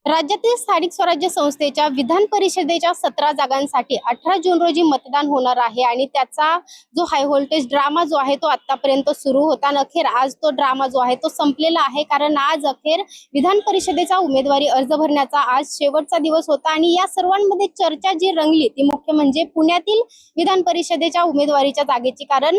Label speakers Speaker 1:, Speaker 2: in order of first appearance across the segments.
Speaker 1: राज्यातील स्थानिक स्वराज्य संस्थेच्या विधान परिषदेच्या 17 जागांसाठी 18 जून रोजी मतदान होणार आहे आणि त्याचा जो हाय व्होल्टेज ड्रामा जो आहे तो आतापर्यंत सुरू होता आणि अखेर आज तो ड्रामा जो आहे तो संपलेला आहे। कारण आज अखेर विधान परिषदेचा उमेदवारी अर्ज भरण्याचा आज शेवटचा दिवस होता आणि या सर्वांमध्ये चर्चा जी रंगली ती मुख्य म्हणजे पुण्यातील विधान परिषदेच्या उमेदवारीच्या जागेची। कारण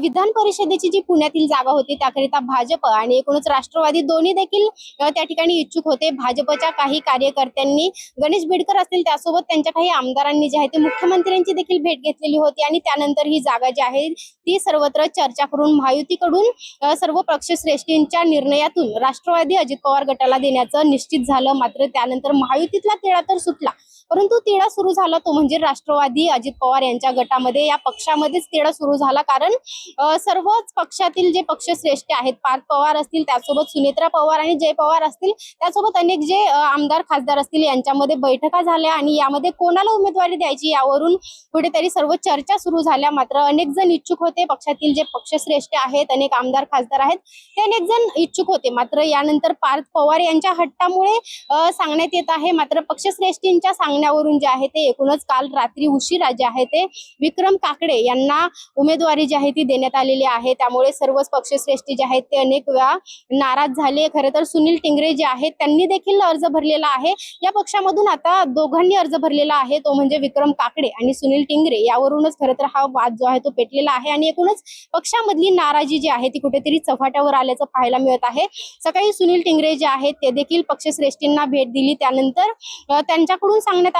Speaker 1: विधान परिषदेची जी पुण्यातील जागा होती त्याकरिता भाजप आणि एकूणच राष्ट्रवादी दोन्ही देखील त्या ठिकाणी इच्छुक होते। भाजपच्या काही कार्यकर्त्यांनी गणेश बिडकर असतील त्यासोबत त्यांच्या काही आमदारांनी जे आहे ते मुख्यमंत्र्यांची देखील भेट घेतलेली होती आणि त्यानंतर ही जागा जी आहे ती सर्वत्र चर्चा करून महायुतीकडून सर्व पक्षश्रेष्ठींच्या निर्णयातून राष्ट्रवादी अजित पवार गटाला देण्याचं निश्चित झालं। मात्र त्यानंतर महायुतीतला तिढा तर सुटला, परंतु तिढा सुरू झाला तो म्हणजे राष्ट्रवादी अजित पवार यांच्या गटामध्ये या पक्षामध्येच तिढा सुरू झाला। कारण सर्वच पक्षातील जे पक्षश्रेष्ठ आहेत, पार्थ पवार असतील त्यासोबत सुनेत्रा पवार आणि जय पवार असतील त्यासोबत अनेक जे आमदार खासदार असतील यांच्यामध्ये बैठका झाल्या आणि यामध्ये कोणाला उमेदवारी द्यायची यावरून कुठेतरी सर्व चर्चा सुरू झाल्या। मात्र अनेक जण इच्छुक होते, पक्षातील जे पक्षश्रेष्ठ आहेत अनेक आमदार खासदार आहेत ते अनेक जण इच्छुक होते। मात्र यानंतर पार्थ पवार यांच्या हट्टामुळे सांगण्यात येत आहे, मात्र पक्षश्रेष्ठींच्या सांगण्यावरून जे आहे ते एकूणच काल रात्री उशिरा जे आहे ते विक्रम काकडे यांना उमेदवारी जी आहे ती देण्यात आलेली आहे। त्यामुळे सर्वच पक्षश्रेष्ठी जे आहेत ते अनेक वेळा नाराज झाले। खरं तर सुनील टिंगरे जे आहेत त्यांनी देखील अर्ज भरलेला आहे। या पक्षामधून आता दोघांनी अर्ज भरलेला आहे, तो म्हणजे विक्रम काकडे आणि सुनील टिंगरे। यावरूनच खरं तर हा वाद जो आहे तो पेटलेला आहे आणि एकूणच पक्षामधली नाराजी जी आहे ती कुठेतरी चव्हाट्यावर आल्याचं पाहायला मिळत आहे। सकाळी सुनील टिंगरे जे आहेत ते देखील पक्षश्रेष्ठींना भेट दिली, त्यानंतर त्यांच्याकडून सांगण्यात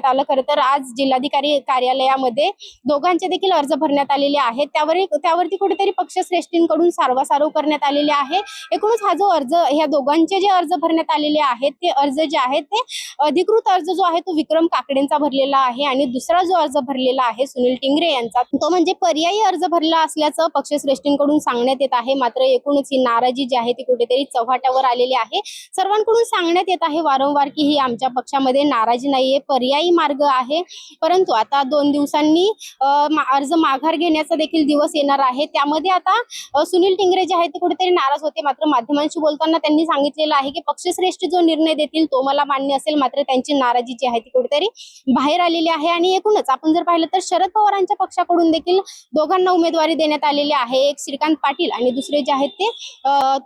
Speaker 1: आलं खरं तर आज जिल्हाधिकारी कार्यालयामध्ये दोघांचे देखील अर्ज भरण्यात आलेले आहेत। त्यावरती कुठेतरी पक्षश्रेष्ठींकडून सारवासारव करण्यात आलेले आहे। एकूणच हा जो अर्ज, ह्या दोघांचे जे अर्ज भरण्यात आलेले आहेत ते अर्ज जे आहेत ते अधिकृत अर्ज जो आहे तो विक्रम काकडेंचा भरलेला आहे आणि दुसरा जो अर्ज भरलेला आहे सुनील टिंगरे यांचा तो म्हणजे पर्यायी अर्ज भरला असल्याचं पक्षश्रेष्ठींकडून सांगण्यात येत आहे। मात्र एकूणच ही नाराजी जी आहे ती कुठेतरी चव्हाट्यावर आलेली आहे। सर्वांकडून सांगण्यात येत आहे वारंवार की ही आमच्या पक्षामध्ये नाराजी नाहीये, पर्यायी मार्ग आहे। परंतु आता 2 दिवसांनी अर्ज माघार घेण्याचा देखील दिवस येणार आहे। त्यामध्ये आता सुनील टिंगरे जे आहेत ते कुठेतरी नाराज होते, मात्र माध्यमांशी बोलताना त्यांनी सांगितलेलं आहे की पक्षश्रेष्ठ जो निर्णय देतील तो मला मान्य असेल। मात्र त्यांची नाराजी जी आहे ती कुठेतरी बाहेर आलेली आहे आणि एकूणच आपण जर पाहिलं तर शरद पवारांच्या पक्षाकडून देखील दोघांना उमेदवारी देण्यात आलेली आहे। एक श्रीकांत पाटील आणि दुसरे जे आहेत ते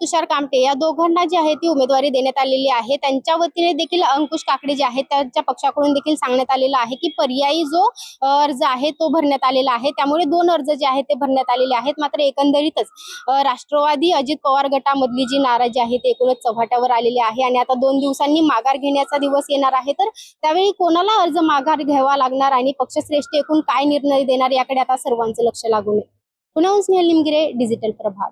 Speaker 1: तुषार कामटे, या दोघांना जी आहे ती उमेदवारी देण्यात आलेली आहे। त्यांच्या वतीने देखील अंकुश काकडे जे आहेत त्यांच्या पक्षाकडून देखील सांगण्यात आलेलं आहे की पर्यायी जो अर्ज आहे तो भरण्यात आलेला आहे। त्यामुळे 2 अर्ज जे आहेत ते भरण्यात आलेले आहेत। मात्र एकंदरीतच राष्ट्रवादी अजित पवार गटामधली जी नाराजी आहे ती एकूणच चव्हाट्यावर आलेली आहे आणि आता 2 दिवसांनी माघार घेण्याचा दिवस येणार आहे। तर त्यावेळी कोणाला अर्ज माघार घ्यावा लागणार आणि पक्षश्रेष्ठी एकूण काय निर्णय देणार याकडे आता सर्वांचं लक्ष लागून आहे। पुण्याहून स्नेहल निमगिरे, डिजिटल प्रभात।